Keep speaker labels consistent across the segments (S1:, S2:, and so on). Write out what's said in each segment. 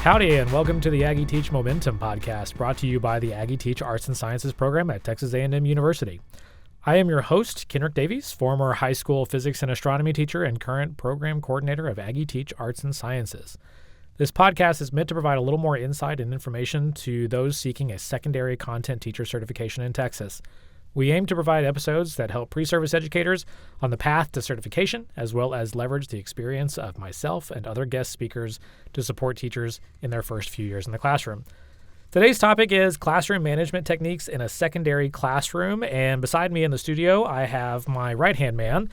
S1: Howdy, and welcome to the Aggie Teach Momentum podcast, brought to you by the Aggie Teach Arts and Sciences program at Texas A&M University. I am your host, Kenrick Davies, former high school physics and astronomy teacher and current program coordinator of Aggie Teach Arts and Sciences. This podcast is meant to provide a little more insight and information to those seeking a secondary content teacher certification in Texas. We aim to provide episodes that help pre-service educators on the path to certification, as well as leverage the experience of myself and other guest speakers to support teachers in their first few years in the classroom. Today's topic is classroom management techniques in a secondary classroom, and beside me in the studio, I have my right-hand man,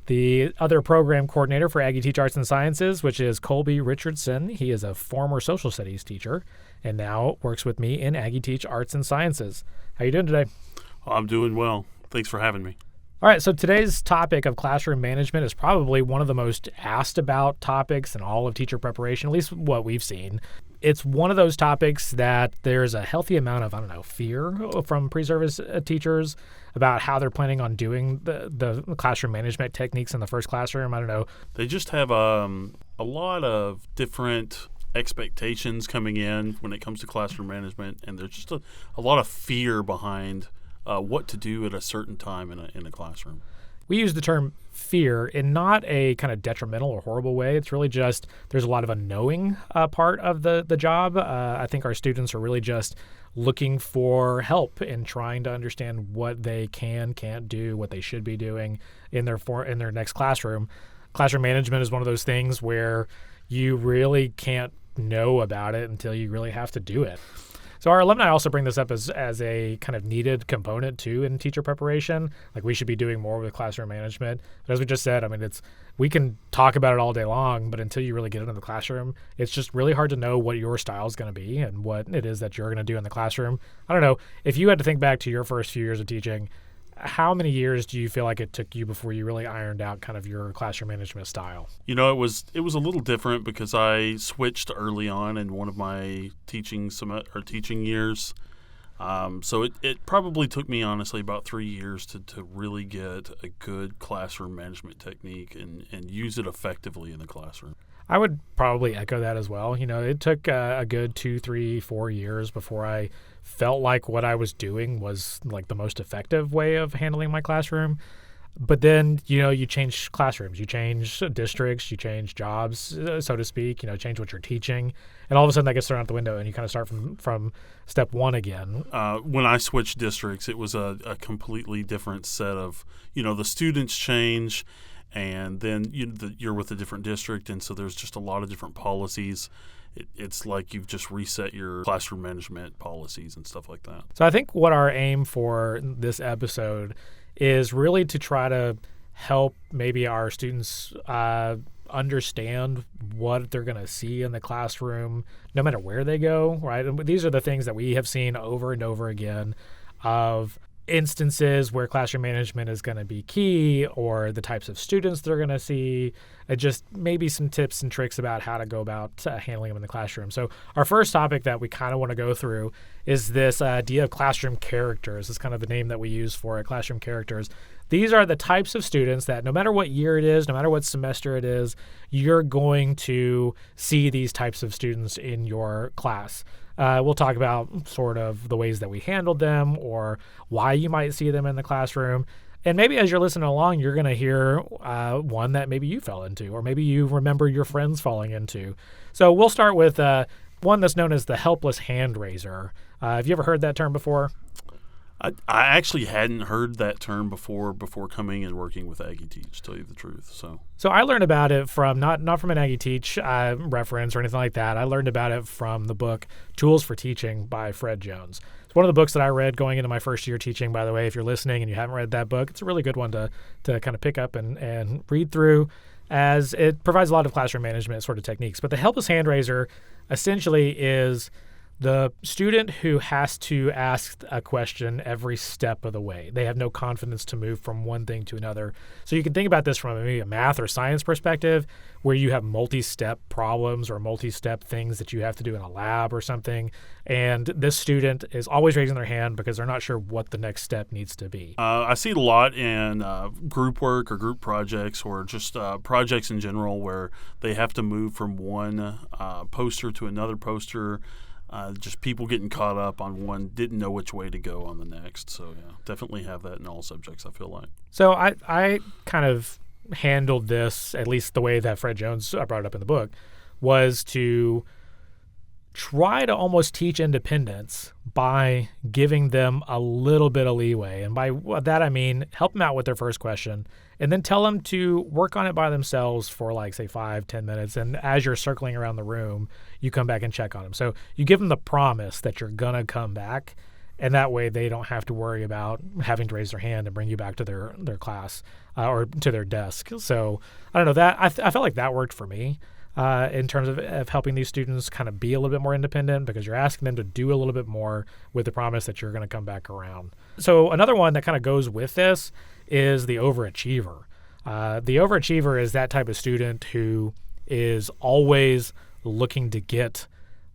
S1: the other program coordinator for Aggie Teach Arts and Sciences, which is Colby Richardson. He is a former social studies teacher and now works with me in Aggie Teach Arts and Sciences. How you doing today?
S2: I'm doing well. Thanks for having me.
S1: All right, so today's topic of classroom management is probably one of the most asked about topics in all of teacher preparation, at least what we've seen. It's one of those topics that there's a healthy amount of, fear from pre-service teachers about how they're planning on doing the classroom management techniques in the first classroom. I don't know.
S2: They just have a lot of different expectations coming in when it comes to classroom management, and there's just a lot of fear behind what to do at a certain time in a classroom.
S1: We use the term fear in not a kind of detrimental or horrible way. It's really just there's a lot of unknowing part of the job. I think our students are really just looking for help in trying to understand what they can't do, what they should be doing in their next classroom. Classroom management is one of those things where you really can't know about it until you really have to do it. So our alumni also bring this up as a kind of needed component too in teacher preparation. Like we should be doing more with classroom management. But as we just said, we can talk about it all day long, but until you really get into the classroom, it's just really hard to know what your style is going to be and what it is that you're going to do in the classroom. I don't know, if you had to think back to your first few years of teaching, how many years do you feel like it took you before you really ironed out kind of your classroom management style?
S2: You know, it was a little different because I switched early on in one of my teaching years. So it probably took me, honestly, about 3 years to really get a good classroom management technique and use it effectively in the classroom.
S1: I would probably echo that as well. You know, it took a good 2, 3, 4 years before I felt like what I was doing was like the most effective way of handling my classroom. But then, you change classrooms, you change districts, you change jobs, so to speak, change what you're teaching. And all of a sudden that gets thrown out the window and you kind of start from step one again.
S2: When I switched districts, it was a completely different set of, the students change. And then you're with a different district, and so there's just a lot of different policies. It's like you've just reset your classroom management policies and stuff like that.
S1: So I think what our aim for this episode is really to try to help maybe our students understand what they're going to see in the classroom, no matter where they go, right? And these are the things that we have seen over and over again of instances where classroom management is going to be key, or the types of students they're going to see, and just maybe some tips and tricks about how to go about handling them in the classroom. So our first topic that we kind of want to go through is this idea of classroom characters. It's kind of the name that we use for it, classroom characters. These are the types of students that no matter what year it is, no matter what semester it is, you're going to see these types of students in your class. We'll talk about sort of the ways that we handled them or why you might see them in the classroom. And maybe as you're listening along, you're going to hear one that maybe you fell into, or maybe you remember your friends falling into. So we'll start with one that's known as the helpless hand raiser. Have you ever heard that term before?
S2: I actually hadn't heard that term before coming and working with Aggie Teach, to tell you the truth. So
S1: I learned about it from not from an Aggie Teach reference or anything like that. I learned about it from the book Tools for Teaching by Fred Jones. It's one of the books that I read going into my first year teaching, by the way. If you're listening and you haven't read that book, it's a really good one to kind of pick up and read through, as it provides a lot of classroom management sort of techniques. But the helpless hand raiser essentially is the student who has to ask a question every step of the way. They have no confidence to move from one thing to another. So you can think about this from maybe a math or science perspective, where you have multi-step problems or multi-step things that you have to do in a lab or something. And this student is always raising their hand because they're not sure what the next step needs to be.
S2: I see it a lot in group work or group projects, or just projects in general, where they have to move from one poster to another poster. Just people getting caught up on one, didn't know which way to go on the next. So yeah, definitely have that in all subjects, I feel like.
S1: So I kind of handled this, at least the way that Fred Jones brought it up in the book, was to try to almost teach independence by giving them a little bit of leeway. And by that, I mean help them out with their first question and then tell them to work on it by themselves for like, say, 5-10 minutes. And as you're circling around the room, you come back and check on them. So you give them the promise that you're going to come back. And that way they don't have to worry about having to raise their hand and bring you back to their class or to their desk. So I don't know, that I felt like that worked for me. In terms of helping these students kind of be a little bit more independent, because you're asking them to do a little bit more with the promise that you're going to come back around. So another one that kind of goes with this is the overachiever. The overachiever is that type of student who is always looking to get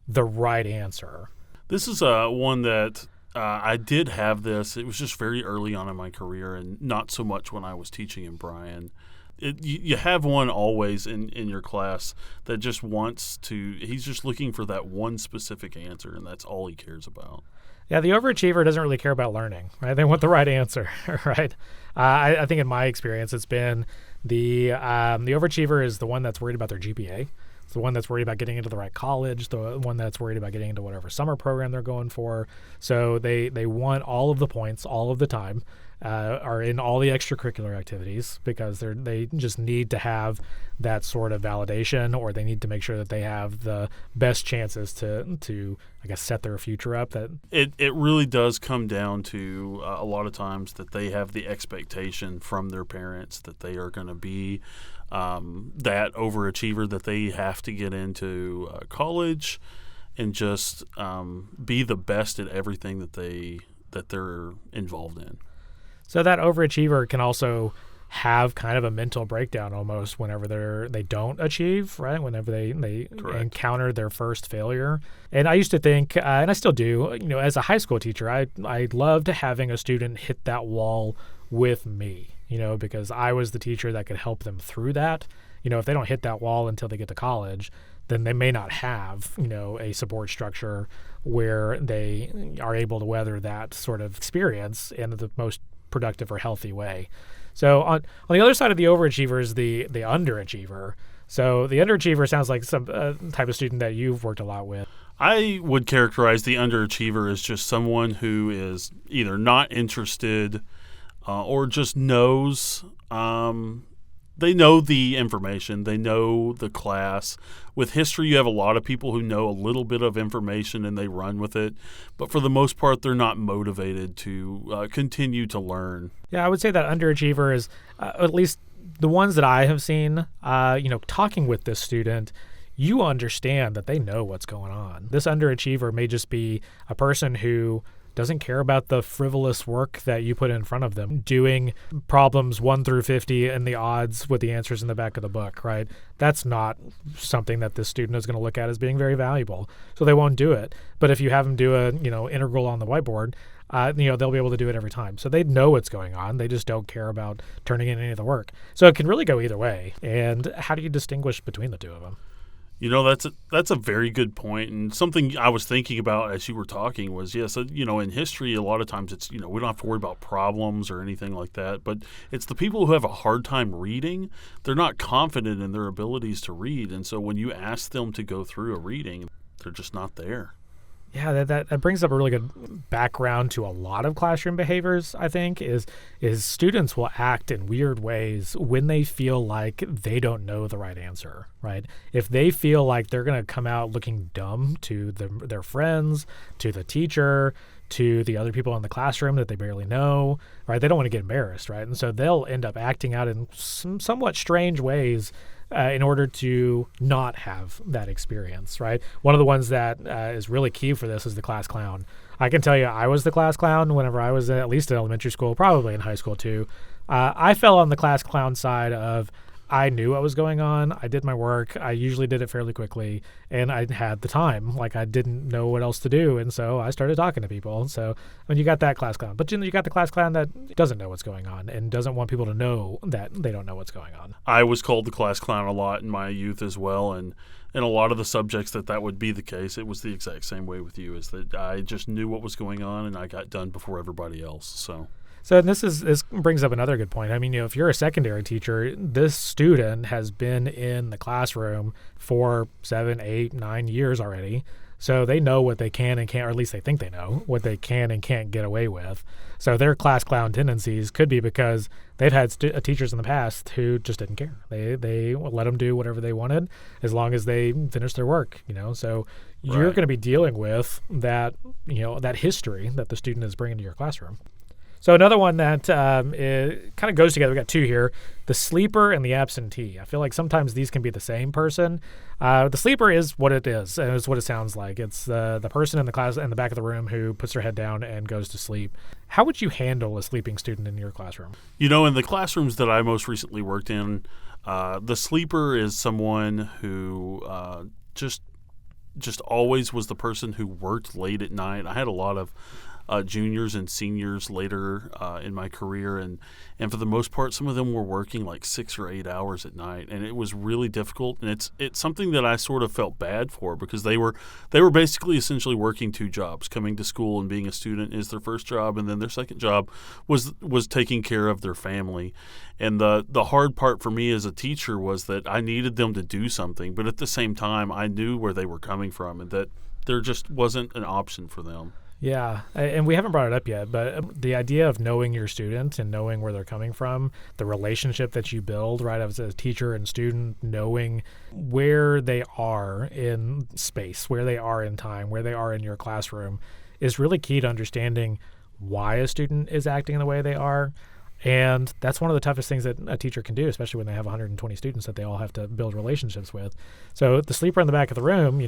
S1: the right answer.
S2: This is one that I did have this. It was just very early on in my career, and not so much when I was teaching in Bryan. You have one always in your class that just he's just looking for that one specific answer, and that's all he cares about.
S1: Yeah, the overachiever doesn't really care about learning, right? They want the right answer, right? I think in my experience, it's been the overachiever is the one that's worried about their GPA. It's the one that's worried about getting into the right college, the one that's worried about getting into whatever summer program they're going for. So they want all of the points all of the time. Are in all the extracurricular activities because they just need to have that sort of validation, or they need to make sure that they have the best chances to I guess set their future up. That
S2: it really does come down to a lot of times that they have the expectation from their parents that they are going to be that overachiever, that they have to get into college and just be the best at everything that they're involved in.
S1: So that overachiever can also have kind of a mental breakdown almost whenever they don't achieve, right? Whenever they encounter their first failure. And I used to think, and I still do, as a high school teacher, I loved having a student hit that wall with me, because I was the teacher that could help them through that. If they don't hit that wall until they get to college, then they may not have, a support structure where they are able to weather that sort of experience in the most productive or healthy way. So on the other side of the overachiever is the underachiever. So the underachiever sounds like some type of student that you've worked a lot with.
S2: I would characterize the underachiever as just someone who is either not interested or just knows. They know the information. They know the class. With history, you have a lot of people who know a little bit of information and they run with it. But for the most part, they're not motivated to continue to learn.
S1: Yeah, I would say that underachiever is, at least the ones that I have seen, talking with this student, you understand that they know what's going on. This underachiever may just be a person who doesn't care about the frivolous work that you put in front of them, doing problems 1 through 50 and the odds with the answers in the back of the book, right? That's not something that this student is going to look at as being very valuable. So they won't do it. But if you have them do a, integral on the whiteboard, they'll be able to do it every time. So they know what's going on. They just don't care about turning in any of the work. So it can really go either way. And how do you distinguish between the two of them?
S2: That's a very good point, and something I was thinking about as you were talking was, yes, in history, a lot of times it's, we don't have to worry about problems or anything like that, but it's the people who have a hard time reading. They're not confident in their abilities to read, and so when you ask them to go through a reading, they're just not there.
S1: Yeah, that brings up a really good background to a lot of classroom behaviors, I think, is students will act in weird ways when they feel like they don't know the right answer, right? If they feel like they're going to come out looking dumb to their friends, to the teacher, to the other people in the classroom that they barely know, right? They don't want to get embarrassed, right? And so they'll end up acting out in some somewhat strange ways in order to not have that experience, right? One of the ones that is really key for this is the class clown. I can tell you I was the class clown whenever I was at least in elementary school, probably in high school too. I fell on the class clown side of I knew what was going on. I did my work. I usually did it fairly quickly, and I had the time. Like, I didn't know what else to do, and so I started talking to people. So when you got that class clown, but you got the class clown that doesn't know what's going on and doesn't want people to know that they don't know what's going on.
S2: I was called the class clown a lot in my youth as well, and in a lot of the subjects that would be the case, it was the exact same way with you, is that I just knew what was going on, and I got done before everybody else.
S1: So this brings up another good point. I mean, if you're a secondary teacher, this student has been in the classroom for 7, 8, 9 years already. So they know what they can and can't, or at least they think they know what they can and can't get away with. So their class clown tendencies could be because they've had teachers in the past who just didn't care. They let them do whatever they wanted as long as they finished their work. So you're going to be dealing with that that history that the student is bringing to your classroom. So another one that kind of goes together, we got two here, the sleeper and the absentee. I feel like sometimes these can be the same person. The sleeper is what it is, and it's what it sounds like. It's the person in the class in the back of the room who puts their head down and goes to sleep. How would you handle a sleeping student in your classroom?
S2: In the classrooms that I most recently worked in, the sleeper is someone who just always was the person who worked late at night. I had a lot of juniors and seniors later in my career, and for the most part, some of them were working like 6 or 8 hours at night, and it was really difficult. And it's something that I sort of felt bad for, because they were basically essentially working 2 jobs. Coming to school and being a student is their first job, and then their second job was taking care of their family. And the hard part for me as a teacher was that I needed them to do something, but at the same time, I knew where they were coming from and that there just wasn't an option for them.
S1: Yeah, and we haven't brought it up yet, but the idea of knowing your student and knowing where they're coming from, the relationship that you build, right, as a teacher and student, knowing where they are in space, where they are in time, where they are in your classroom, is really key to understanding why a student is acting in the way they are. And that's one of the toughest things that a teacher can do, especially when they have 120 students that they all have to build relationships with. So the sleeper in the back of the room,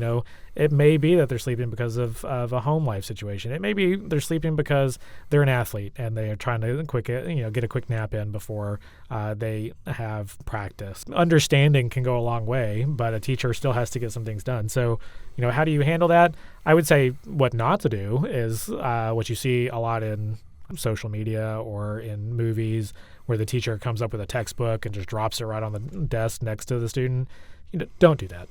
S1: it may be that they're sleeping because of a home life situation. It may be they're sleeping because they're an athlete and they are trying to get a quick nap in before they have practice. Understanding can go a long way, but a teacher still has to get some things done. So, how do you handle that? I would say what not to do is what you see a lot in social media or in movies, where the teacher comes up with a textbook and just drops it right on the desk next to the student. Don't do that.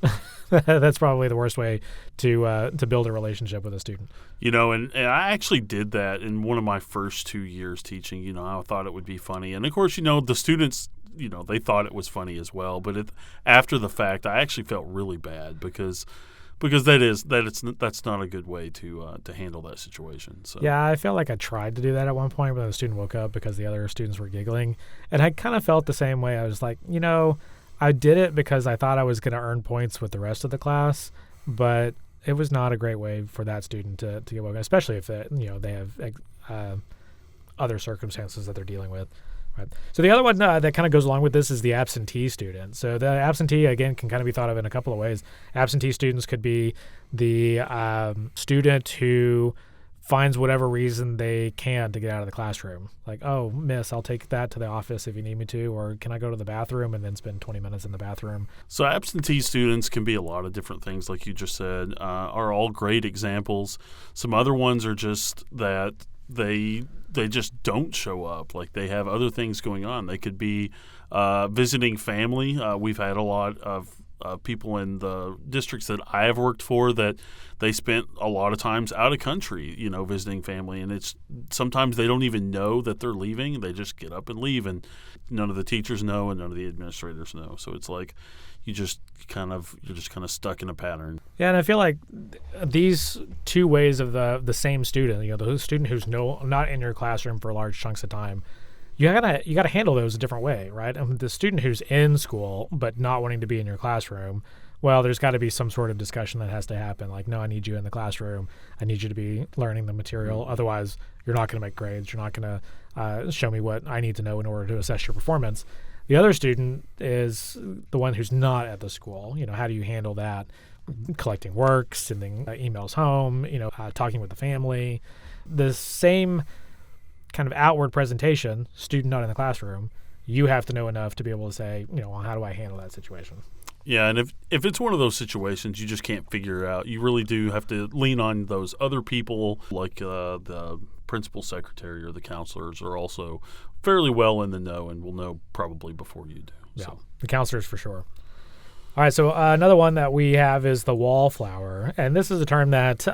S1: That's probably the worst way to build a relationship with a student.
S2: And I actually did that in one of my first 2 years teaching. I thought it would be funny, and of course, the students, they thought it was funny as well. But after the fact, I actually felt really bad because that's not a good way to handle that situation. So
S1: yeah, I felt like I tried to do that at one point, but the student woke up because the other students were giggling, and I kind of felt the same way. I was like, I did it because I thought I was going to earn points with the rest of the class, but it was not a great way for that student to get woken, especially if they have other circumstances that they're dealing with. Right. So the other one that kind of goes along with this is the absentee student. So the absentee, again, can kind of be thought of in a couple of ways. Absentee students could be the student who finds whatever reason they can to get out of the classroom. Like, oh, miss, I'll take that to the office if you need me to, or can I go to the bathroom and then spend 20 minutes in the bathroom?
S2: So absentee students can be a lot of different things, like you just said, are all great examples. Some other ones are just that they just don't show up. Like, they have other things going on. They could be visiting family. We've had a lot of people in the districts that I have worked for that they spent a lot of times out of country, visiting family. And it's sometimes they don't even know that they're leaving. They just get up and leave, and none of the teachers know and none of the administrators know. So it's like you're just kind of stuck in a pattern.
S1: Yeah, and I feel like these two ways of the same student, the student who's not in your classroom for large chunks of time, you gotta handle those a different way, right? The student who's in school but not wanting to be in your classroom, well, there's got to be some sort of discussion that has to happen. Like, no, I need you in the classroom. I need you to be learning the material. Otherwise, you're not going to make grades. You're not going to show me what I need to know in order to assess your performance. The other student is the one who's not at the school. How do you handle that? Collecting work, sending emails home, talking with the family. The same kind of outward presentation, student not in the classroom, you have to know enough to be able to say, well, how do I handle that situation?
S2: Yeah, and if it's one of those situations you just can't figure it out, you really do have to lean on those other people, like the principal secretary or the counselors are also fairly well in the know and will know probably before you do.
S1: Yeah,
S2: So.
S1: the counselors for sure. All right, so another one that we have is the wallflower, and this is a term that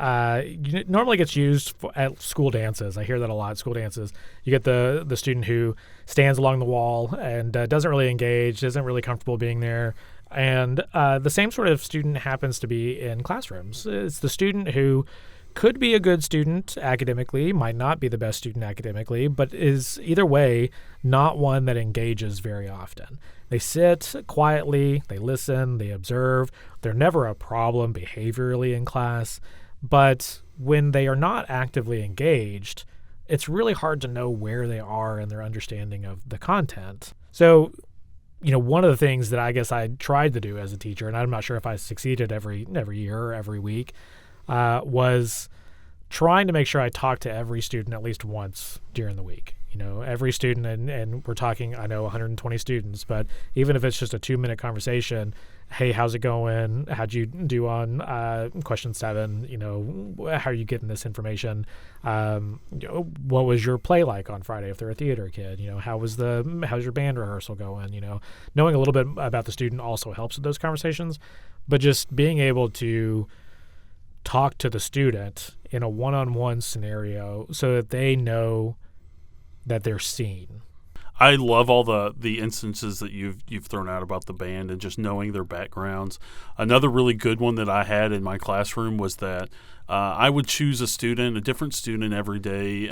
S1: normally gets used at school dances. I hear that a lot. School dances, you get the student who stands along the wall and doesn't really engage, isn't really comfortable being there, and the same sort of student happens to be in classrooms. It's the student who could be a good student academically, might not be the best student academically, but is either way not one that engages very often. They sit quietly, they listen, they observe. They're never a problem behaviorally in class, but when they are not actively engaged, it's really hard to know where they are in their understanding of the content. So, one of the things that I guess I tried to do as a teacher, and I'm not sure if I succeeded every year or every week, was trying to make sure I talked to every student at least once during the week. Every student, and we're talking, I know 120 students, but even if it's just a 2-minute conversation, hey, how's it going? How'd you do on question 7? How are you getting this information? What was your play like on Friday if they're a theater kid? How's your band rehearsal going? Knowing a little bit about the student also helps with those conversations, but just being able to talk to the student in a one-on-one scenario so that they know that they're seen.
S2: I love all the instances that you've thrown out about the band and just knowing their backgrounds. Another really good one that I had in my classroom was that I would choose a different student every day,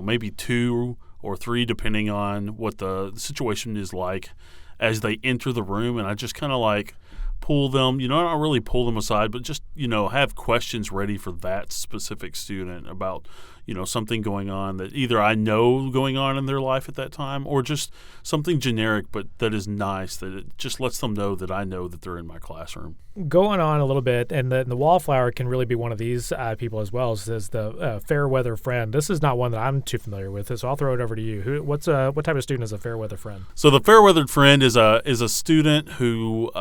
S2: maybe 2 or 3 depending on what the situation is like as they enter the room, and I just kind of pull them, not really pull them aside, but just, have questions ready for that specific student about, something going on that either I know going on in their life at that time or just something generic, but that is nice, that it just lets them know that I know that they're in my classroom.
S1: Going on a little bit, and the wallflower can really be one of these people as well, as the fair weather friend. This is not one that I'm too familiar with, so I'll throw it over to you. What type of student is a fair weather friend?
S2: So the fair weathered friend is a student who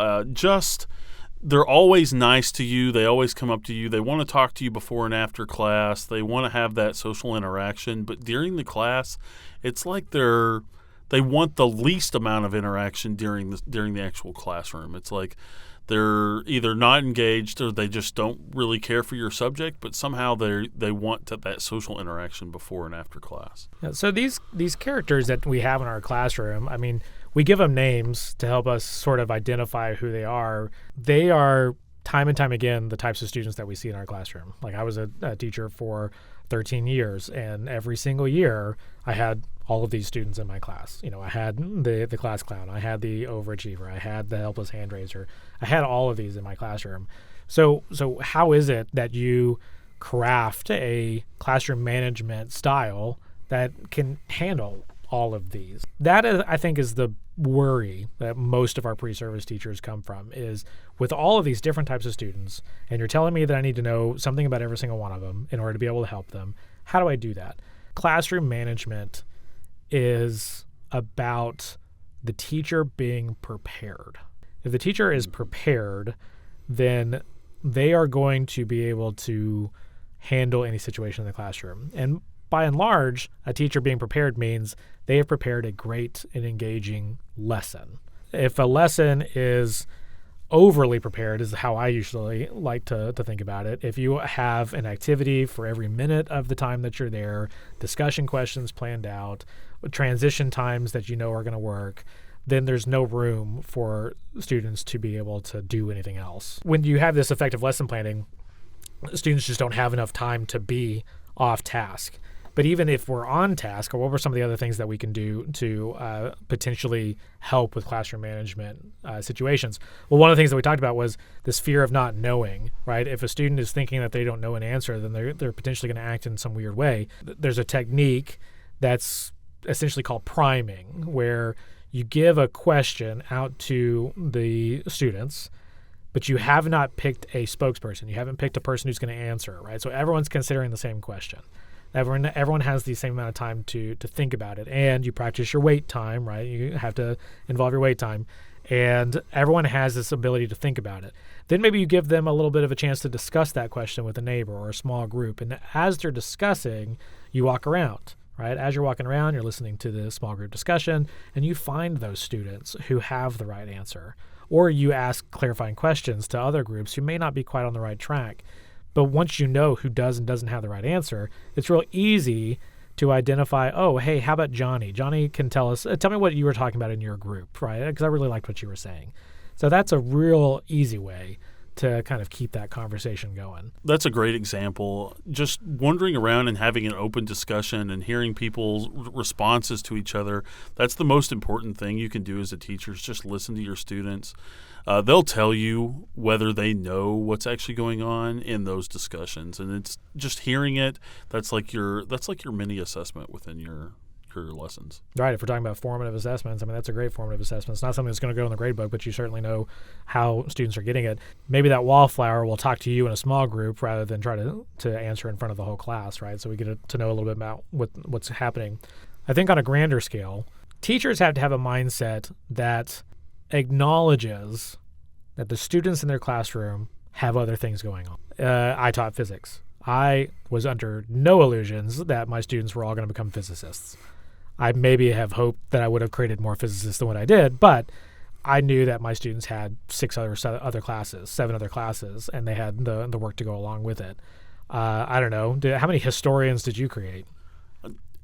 S2: they're always nice to you. They always come up to you. They want to talk to you before and after class. They want to have that social interaction. But during the class, it's like they want the least amount of interaction during the actual classroom. It's like they're either not engaged or they just don't really care for your subject, but somehow they want that social interaction before and after class.
S1: Yeah, so these characters that we have in our classroom, I mean, we give them names to help us sort of identify who they are. They are time and time again the types of students that we see in our classroom. Like I was a teacher for 13 years, and every single year I had all of these students in my class. I had the class clown, I had the overachiever, I had the helpless hand raiser. I had all of these in my classroom. So how is it that you craft a classroom management style that can handle all of these? That is, I think, is the worry that most of our pre-service teachers come from, is with all of these different types of students, and you're telling me that I need to know something about every single one of them in order to be able to help them. How do I do that? Classroom management is about the teacher being prepared. If the teacher is prepared, then they are going to be able to handle any situation in the classroom. And by and large, a teacher being prepared means they have prepared a great and engaging lesson. If a lesson is overly prepared, is how I usually like to think about it. If you have an activity for every minute of the time that you're there, discussion questions planned out, transition times that you know are going to work, then there's no room for students to be able to do anything else. When you have this effective lesson planning, students just don't have enough time to be off task. But even if we're on task, or what were some of the other things that we can do to potentially help with classroom management situations? Well, one of the things that we talked about was this fear of not knowing, right? If a student is thinking that they don't know an answer, then they're potentially going to act in some weird way. There's a technique that's essentially called priming, where you give a question out to the students, but you have not picked a spokesperson. You haven't picked a person who's going to answer, right? So everyone's considering the same question. Everyone has the same amount of time to think about it, and you practice your wait time, right? You have to involve your wait time, and everyone has this ability to think about it. Then maybe you give them a little bit of a chance to discuss that question with a neighbor or a small group, and as they're discussing, you walk around, right? As you're walking around, you're listening to the small group discussion, and you find those students who have the right answer. Or you ask clarifying questions to other groups who may not be quite on the right track. But once you know who does and doesn't have the right answer, it's real easy to identify, oh, hey, how about Johnny? Johnny can tell me what you were talking about in your group, right? Because I really liked what you were saying. So that's a real easy way to kind of keep that conversation going.
S2: That's a great example. Just wandering around and having an open discussion and hearing people's responses to each other, that's the most important thing you can do as a teacher is just listen to your students. They'll tell you whether they know what's actually going on in those discussions. And it's just hearing it, that's like your mini assessment within your lessons.
S1: Right. If we're talking about formative assessments, I mean, that's a great formative assessment. It's not something that's going to go in the grade book, but you certainly know how students are getting it. Maybe that wallflower will talk to you in a small group rather than try to answer in front of the whole class, right? So we get to know a little bit about what's happening. I think on a grander scale, teachers have to have a mindset that acknowledges that the students in their classroom have other things going on. I taught physics. I was under no illusions that my students were all going to become physicists. I maybe have hoped that I would have created more physicists than what I did, but I knew that my students had 7 other classes, and they had the work to go along with it. I don't know. How many historians did you create?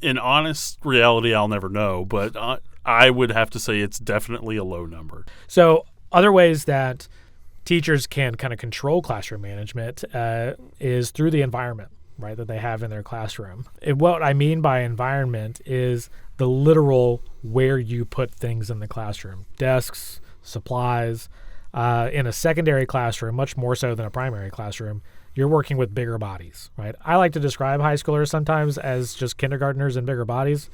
S2: In honest reality, I'll never know, but I would have to say it's definitely a low number.
S1: So other ways that teachers can kind of control classroom management is through the environment, right, that they have in their classroom. And what I mean by environment is the literal where you put things in the classroom. Desks, supplies. In a secondary classroom, much more so than a primary classroom, you're working with bigger bodies, right? I like to describe high schoolers sometimes as just kindergartners and bigger bodies,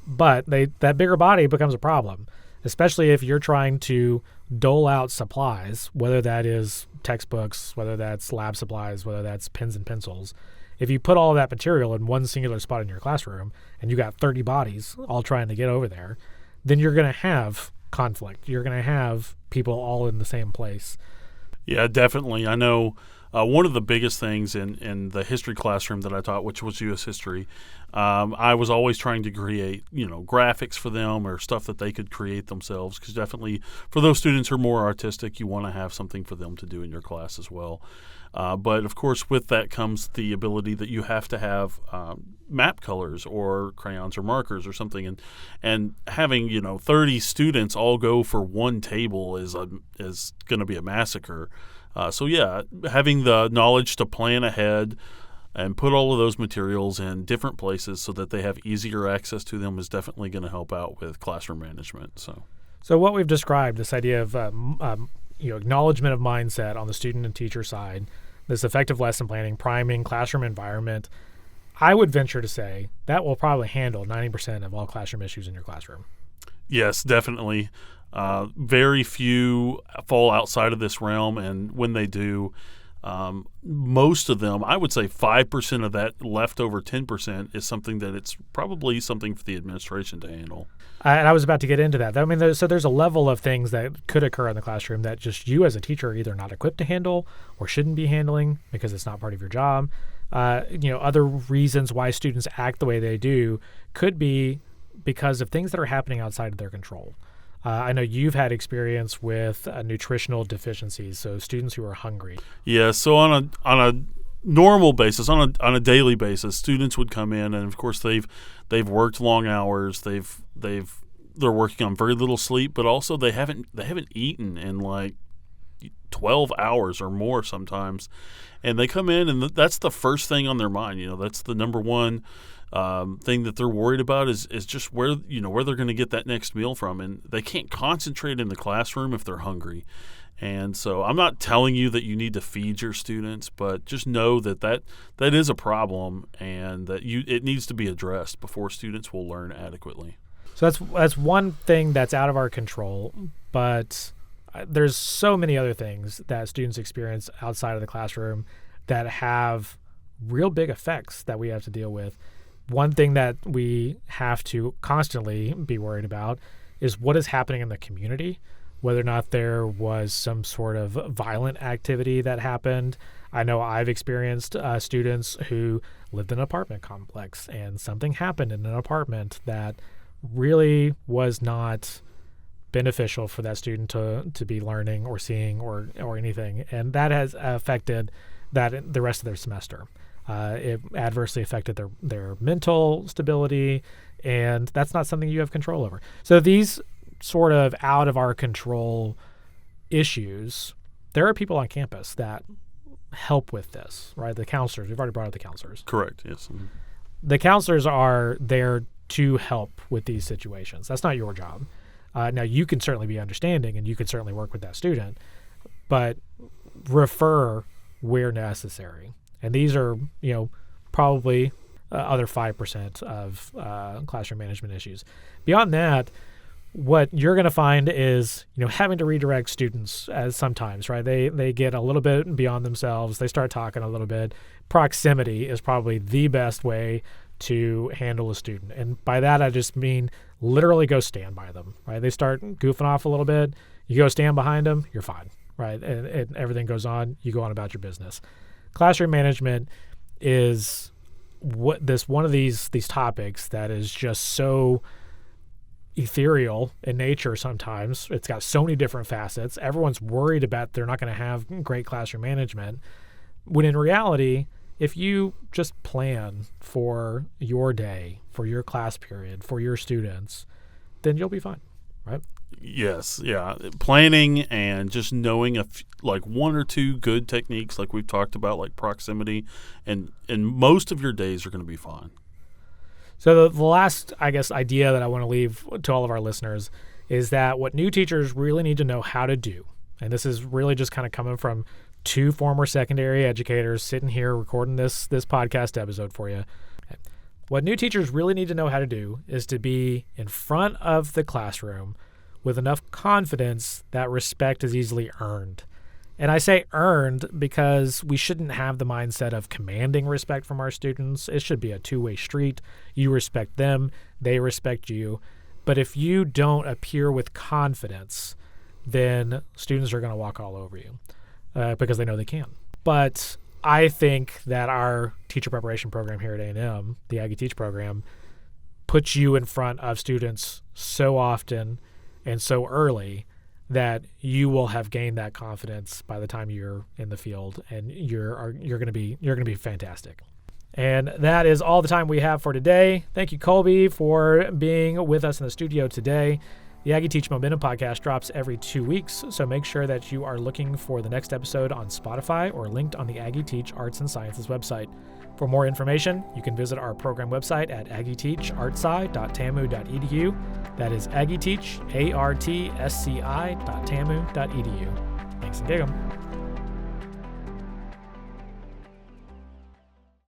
S1: but that bigger body becomes a problem, especially if you're trying to dole out supplies, whether that is textbooks, whether that's lab supplies, whether that's pens and pencils. If you put all of that material in one singular spot in your classroom and you got 30 bodies all trying to get over there, then you're going to have conflict. You're going to have people all in the same place.
S2: Yeah, definitely. I know one of the biggest things in the history classroom that I taught, which was U.S. history, I was always trying to create, graphics for them or stuff that they could create themselves, because definitely for those students who are more artistic, you want to have something for them to do in your class as well. But, of course, with that comes the ability that you have to have map colors or crayons or markers or something. And having, 30 students all go for one table is going to be a massacre. So, having the knowledge to plan ahead and put all of those materials in different places so that they have easier access to them is definitely going to help out with classroom management.
S1: So what we've described, this idea of acknowledgement of mindset on the student and teacher side, this effective lesson planning, priming, classroom environment, I would venture to say that will probably handle 90% of all classroom issues in your classroom.
S2: Yes, definitely. Very few fall outside of this realm, and when they do, most of them, I would say 5% of that leftover 10% is something that it's probably something for the administration to handle.
S1: And I was about to get into that. I mean, there's a level of things that could occur in the classroom that just you as a teacher are either not equipped to handle or shouldn't be handling because it's not part of your job. Other reasons why students act the way they do could be because of things that are happening outside of their control. I know you've had experience with nutritional deficiencies, so students who are hungry.
S2: Yeah, so on a normal basis, on a daily basis, students would come in, and of course they've worked long hours. They're working on very little sleep, but also they haven't eaten in like 12 hours or more sometimes, and they come in, and that's the first thing on their mind. That's the number one thing that they're worried about is just where they're going to get that next meal from, and they can't concentrate in the classroom if they're hungry. And so I'm not telling you that you need to feed your students, but just know that is a problem and that it needs to be addressed before students will learn adequately.
S1: So that's one thing that's out of our control, but there's so many other things that students experience outside of the classroom that have real big effects that we have to deal with. One thing that we have to constantly be worried about is what is happening in the community, whether or not there was some sort of violent activity that happened. I know I've experienced students who lived in an apartment complex and something happened in an apartment that really was not beneficial for that student to be learning or seeing or anything. And that has affected the rest of their semester. It adversely affected their mental stability, and that's not something you have control over. So these sort of out of our control issues, there are people on campus that help with this, right? The counselors. We've already brought up the counselors.
S2: Correct, yes.
S1: The counselors are there to help with these situations. That's not your job. Now, you can certainly be understanding, and you can certainly work with that student, but refer where necessary. And these are, probably other 5% of classroom management issues. Beyond that, what you're going to find is, having to redirect students as sometimes, right? They get a little bit beyond themselves. They start talking a little bit. Proximity is probably the best way to handle a student. And by that, I just mean literally go stand by them, right? They start goofing off a little bit. You go stand behind them, you're fine, right? And everything goes on. You go on about your business. Classroom management is one of these topics that is just so ethereal in nature sometimes. It's got so many different facets. Everyone's worried about they're not going to have great classroom management, when in reality, if you just plan for your day, for your class period, for your students, then you'll be fine, right?
S2: Yes, yeah. Planning and just knowing one or two good techniques like we've talked about, like proximity, and most of your days are going to be fine.
S1: So the last, idea that I want to leave to all of our listeners is that what new teachers really need to know how to do, and this is really just kind of coming from two former secondary educators sitting here recording this podcast episode for you. What new teachers really need to know how to do is to be in front of the classroom with enough confidence that respect is easily earned. And I say earned because we shouldn't have the mindset of commanding respect from our students. It should be a two-way street. You respect them, they respect you. But if you don't appear with confidence, then students are going to walk all over you because they know they can. But I think that our teacher preparation program here at A&M, the Aggie Teach program, puts you in front of students so often and so early that you will have gained that confidence by the time you're in the field, and you're going to be fantastic. And that is all the time we have for today. Thank you, Colby, for being with us in the studio today. The Aggie Teach Momentum podcast drops every 2 weeks, so make sure that you are looking for the next episode on Spotify or linked on the Aggie Teach Arts and Sciences website. For more information, you can visit our program website at aggieteachartsci.tamu.edu. That is aggieteach, ARTSCI.tamu.edu. Thanks and gig 'em.